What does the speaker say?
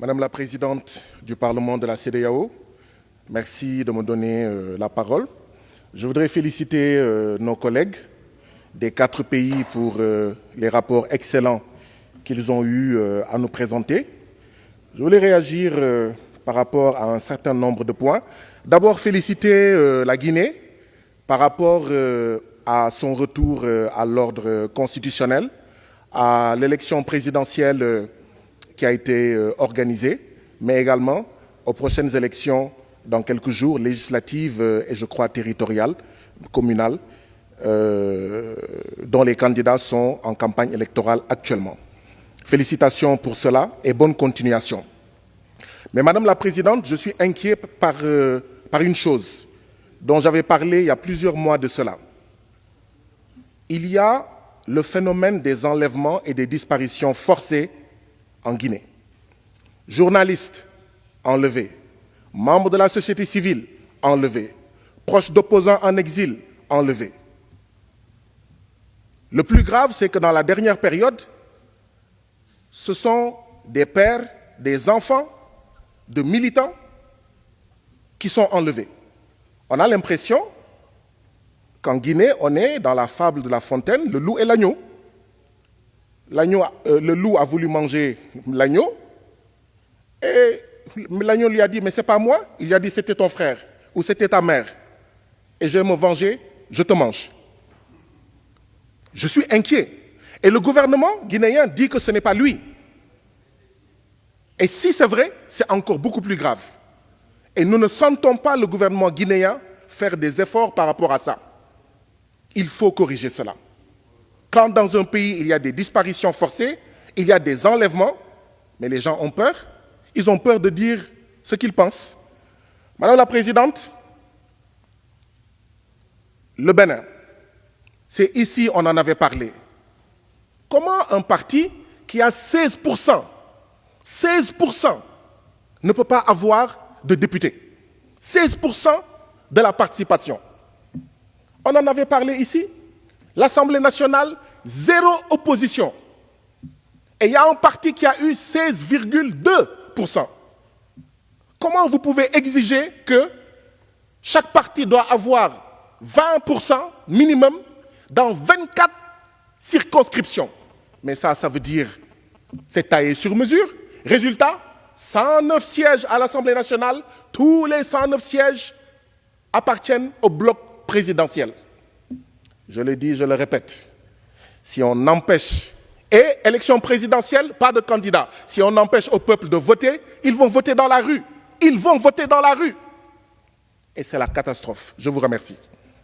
Madame la Présidente du Parlement de la CEDEAO, merci de me donner la parole. Je voudrais féliciter nos collègues des 4 pays pour les rapports excellents qu'ils ont eu à nous présenter. Je voulais réagir par rapport à un certain nombre de points. D'abord, féliciter la Guinée par rapport à son retour à l'ordre constitutionnel, à l'élection présidentielle qui a été organisée, mais également aux prochaines élections dans quelques jours, législatives et je crois territoriales, communales, dont les candidats sont en campagne électorale actuellement. Félicitations pour cela et bonne continuation. Mais Madame la Présidente, je suis inquiet par une chose dont j'avais parlé il y a plusieurs mois de cela. Il y a le phénomène des enlèvements et des disparitions forcées en Guinée. Journalistes enlevés, membres de la société civile enlevés, proches d'opposants en exil enlevés. Le plus grave, c'est que dans la dernière période, ce sont des pères, des enfants, de militants qui sont enlevés. On a l'impression qu'en Guinée, on est dans la fable de La Fontaine, le loup et l'agneau. Le loup a voulu manger l'agneau et l'agneau lui a dit « mais c'est pas moi ». Il lui a dit « c'était ton frère ou c'était ta mère et je vais me venger, je te mange ». Je suis inquiet. Et le gouvernement guinéen dit que ce n'est pas lui. Et si c'est vrai, c'est encore beaucoup plus grave. Et nous ne sentons pas le gouvernement guinéen faire des efforts par rapport à ça. Il faut corriger cela. Quand dans un pays, il y a des disparitions forcées, il y a des enlèvements, mais les gens ont peur. Ils ont peur de dire ce qu'ils pensent. Madame la Présidente, le Bénin, c'est ici on en avait parlé. Comment un parti qui a 16% ne peut pas avoir de députés? 16% de la participation. On en avait parlé ici. L'Assemblée nationale, 0 opposition. Et il y a un parti qui a eu 16,2%. Comment vous pouvez exiger que chaque parti doit avoir 20% minimum dans 24 circonscriptions? Mais ça veut dire, c'est taillé sur mesure. Résultat, 109 sièges à l'Assemblée nationale, tous les 109 sièges appartiennent au bloc présidentiel. Je le dis, je le répète, si on empêche, et élection présidentielle, pas de candidat, si on empêche au peuple de voter, ils vont voter dans la rue. Ils vont voter dans la rue. Et c'est la catastrophe. Je vous remercie.